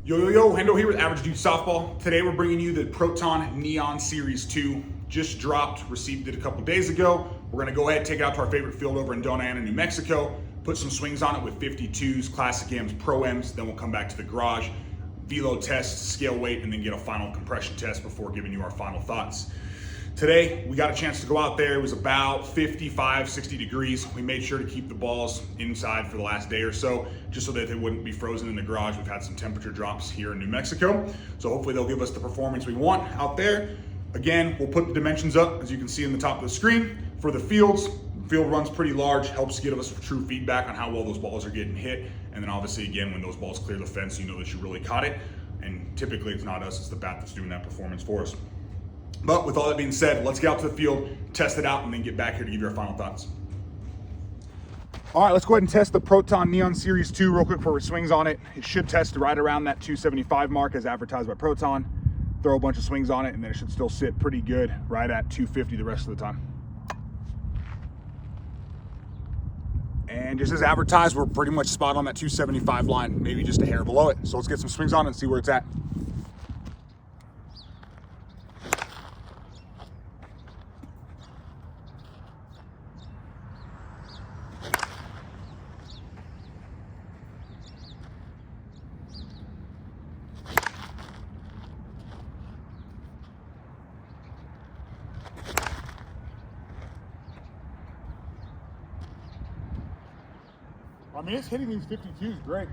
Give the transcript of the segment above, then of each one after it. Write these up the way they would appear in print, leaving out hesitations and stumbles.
Yo, Hendo here with Average Dude Softball. Today we're bringing you the Proton Neon Series 2. Just dropped, received it a couple days ago. We're gonna go ahead and take it out to our favorite field over in Dona Ana, New Mexico, put some swings on it with 52s, Classic M's, Pro M's, then we'll come back to the garage, velo test, scale weight, and then get a final compression test before giving you our final thoughts. Today, we got a chance to go out there. It was about 55, 60 degrees. We made sure to keep the balls inside for the last day or so, just so that they wouldn't be frozen in the garage. We've had some temperature drops here in New Mexico, so hopefully they'll give us the performance we want out there. Again, we'll put the dimensions up, as you can see in the top of the screen. For the fields, the field runs pretty large, helps give us true feedback on how well those balls are getting hit. And then obviously, again, when those balls clear the fence, you know that you really caught it. And typically it's not us, it's the bat that's doing that performance for us. But with all that being said, let's get out to the field, test it out, and then get back here to give you our final thoughts. All right, let's go ahead and test the Proton Neon Series 2 real quick for swings on it. It should test right around that 275 mark as advertised by Proton. Throw a bunch of swings on it, and then it should still sit pretty good right at 250 the rest of the time. And just as advertised, we're pretty much spot on that 275 line, maybe just a hair below it. So let's get some swings on it and see where it's at. I mean, it's hitting these 52s great.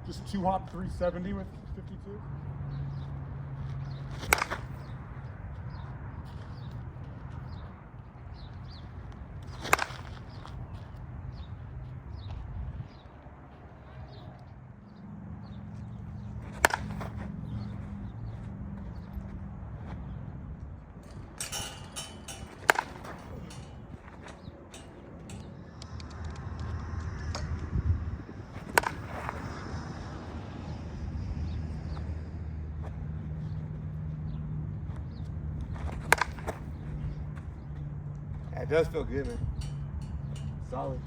Just 2-hop 370 with 52. It does feel good, man. Solid.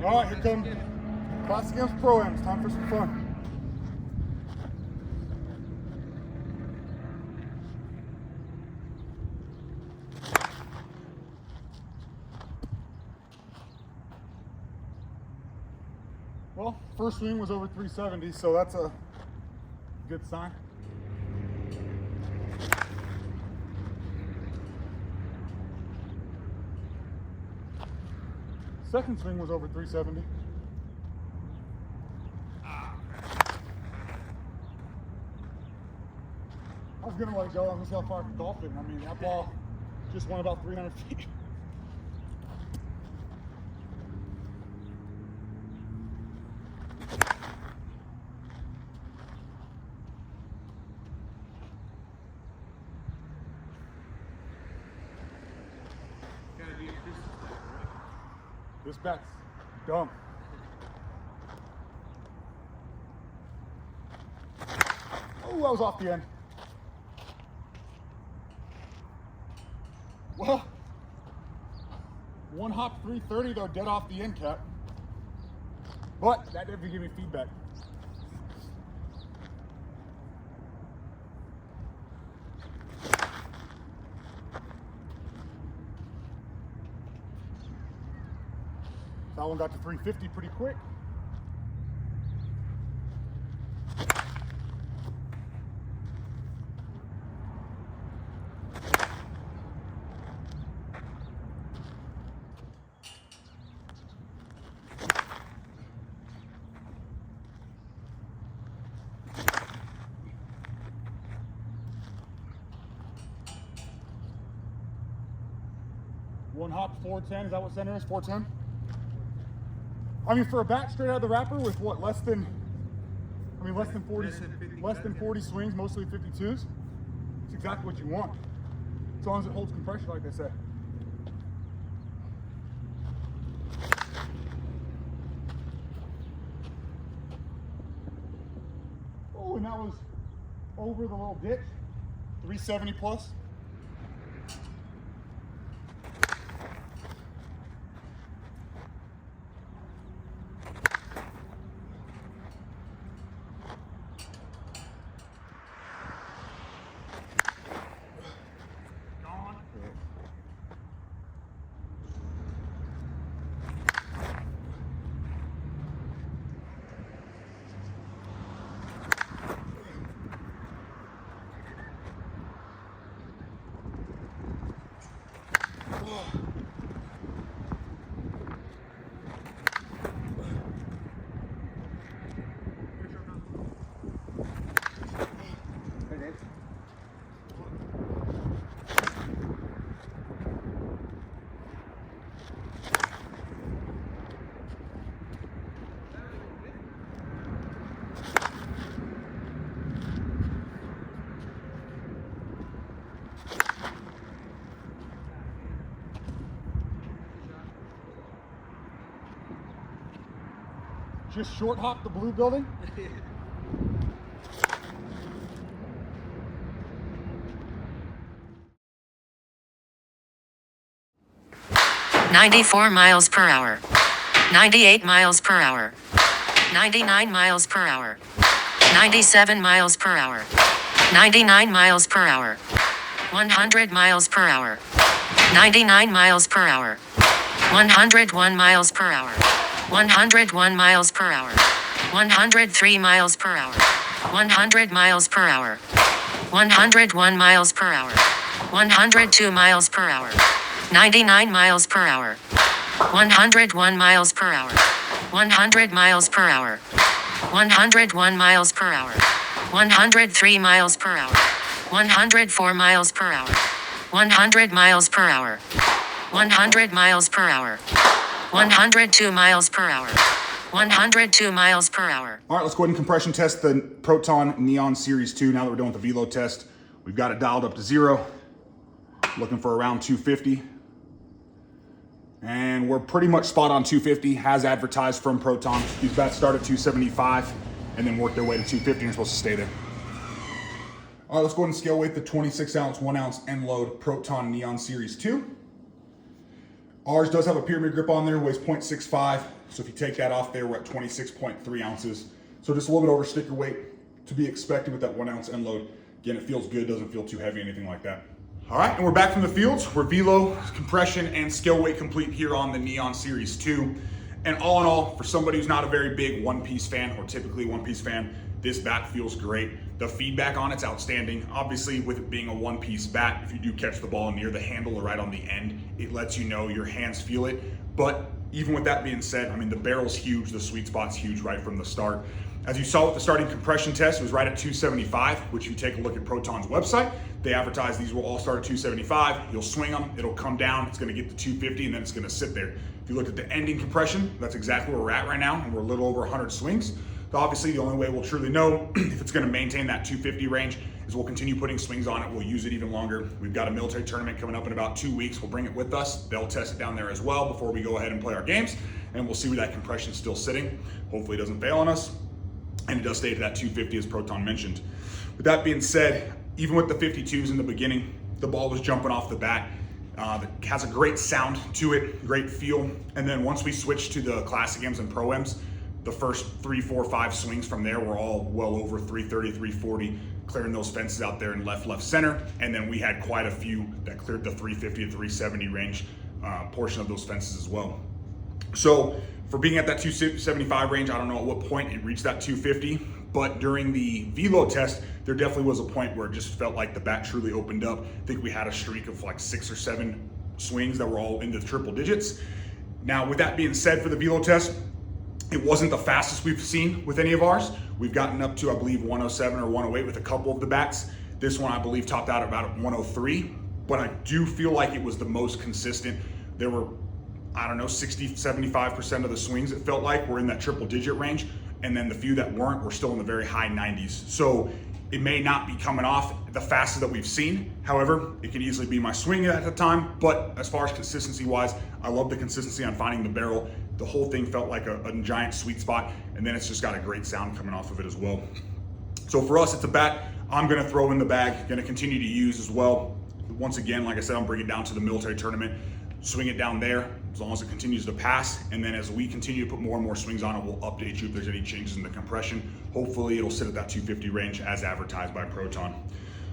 All right, here come Classic M's, Pro M's. Time for some fun. Well, first swing was over 370, so that's a good sign. Second swing was over 370. I was gonna let it go. I'm gonna see how far I can golf it. I mean, that ball just went about 300 feet. This bat's dumb. Oh, that was off the end. Well, 1-hop 330 though, dead off the end cap. But that didn't give me feedback. That one got to 350 pretty quick. One hop 410, is that what center is, 410? I mean, for a bat straight out of the wrapper with what, less than 40 swings, mostly 52s, it's exactly what you want. As long as it holds compression, like I said. Oh, and that was over the little ditch, 370 plus. Just short hop the blue building. 94 miles per hour, 98 miles per hour, 99 miles per hour, 97 miles per hour, 99 miles per hour, 100 miles per hour, 99 miles per hour, 101 miles per hour, 101 miles per hour, 103 miles per hour, 100 miles per hour, 101 miles per hour, 102 miles per hour, 99 miles per hour, 101 miles per hour, 100 miles per hour, 101 miles per hour, 103 miles per hour, 104 miles per hour, 100 miles per hour, 100 miles per hour, 102 miles per hour, 102 miles per hour. All right, let's go ahead and compression test the Proton Neon Series 2. Now that we're done with the velo test, we've got it dialed up to 0. Looking for around 250. And we're pretty much spot on 250, as advertised from Proton. These bats start at 275 and then work their way to 250 and you're supposed to stay there. All right, let's go ahead and scale weight the 26 ounce, 1 ounce end load Proton Neon Series 2. Ours does have a pyramid grip on there, weighs 0.65. So if you take that off there, we're at 26.3 ounces. So just a little bit over sticker weight to be expected with that 1 ounce end load. Again, it feels good, doesn't feel too heavy, anything like that. All right, and we're back from the fields. We're velo, compression, and scale weight complete here on the Neon Series 2. And all in all, for somebody who's not a very big one-piece fan or typically one-piece fan, this bat feels great. The feedback on it's outstanding. Obviously, with it being a one-piece bat, if you do catch the ball near the handle or right on the end, it lets you know your hands feel it. But even with that being said, I mean, the barrel's huge, the sweet spot's huge right from the start. As you saw with the starting compression test, it was right at 275, which if you take a look at Proton's website, they advertise these will all start at 275. You'll swing them, it'll come down, it's gonna get to 250, and then it's gonna sit there. If you look at the ending compression, that's exactly where we're at right now, and we're a little over 100 swings. So obviously, the only way we'll truly know if it's gonna maintain that 250 range is we'll continue putting swings on it. We'll use it even longer. We've got a military tournament coming up in about 2 weeks. We'll bring it with us. They'll test it down there as well before we go ahead and play our games, and we'll see where that compression's still sitting. Hopefully it doesn't fail on us. And it does stay to that 250 as Proton mentioned. With that being said, even with the 52s in the beginning, the ball was jumping off the bat. It has a great sound to it, great feel. And then once we switched to the Classic M's and Pro M's, the first 3, 4, 5 swings from there were all well over 330, 340, clearing those fences out there in left, center. And then we had quite a few that cleared the 350 to 370 range portion of those fences as well. So for being at that 275 range, I don't know at what point it reached that 250, but during the velo test, there definitely was a point where it just felt like the bat truly opened up. I think we had a streak of like 6 or 7 swings that were all into triple digits. Now, with that being said, for the velo test, it wasn't the fastest we've seen with any of ours. We've gotten up to, I believe, 107 or 108 with a couple of the bats. This one, I believe, topped out at about 103, but I do feel like it was the most consistent there were, I don't know, 60, 75% of the swings, it felt like, were in that triple digit range. And then the few that weren't were still in the very high 90s. So it may not be coming off the fastest that we've seen. However, it can easily be my swing at the time. But as far as consistency wise, I love the consistency on finding the barrel. The whole thing felt like a giant sweet spot. And then it's just got a great sound coming off of it as well. So for us, it's a bat I'm gonna throw in the bag, gonna continue to use as well. Once again, like I said, I'm bringing it down to the military tournament, swing it down there as long as it continues to pass. And then as we continue to put more and more swings on it, we'll update you if there's any changes in the compression. Hopefully it'll sit at that 250 range as advertised by Proton.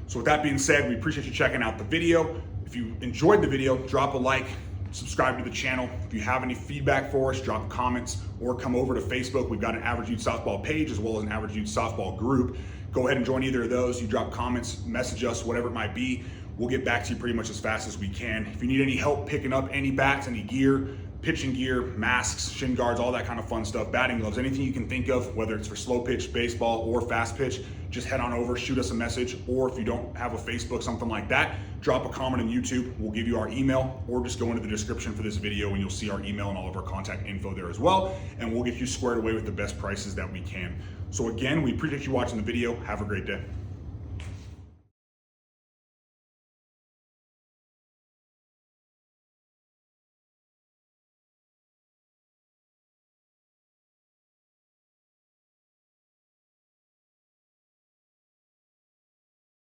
So with that being said, we appreciate you checking out the video. If you enjoyed the video, drop a like, subscribe to the channel. If you have any feedback for us, drop comments or come over to Facebook. We've got an Average Youth Softball page as well as an Average Youth Softball group. Go ahead and join either of those. You drop comments, message us, whatever it might be. We'll get back to you pretty much as fast as we can. If you need any help picking up any bats, any gear, pitching gear, masks, shin guards, all that kind of fun stuff, batting gloves, anything you can think of, whether it's for slow pitch, baseball, or fast pitch, just head on over, shoot us a message. Or if you don't have a Facebook, something like that, drop a comment on YouTube. We'll give you our email, or just go into the description for this video and you'll see our email and all of our contact info there as well. And we'll get you squared away with the best prices that we can. So again, we appreciate you watching the video. Have a great day.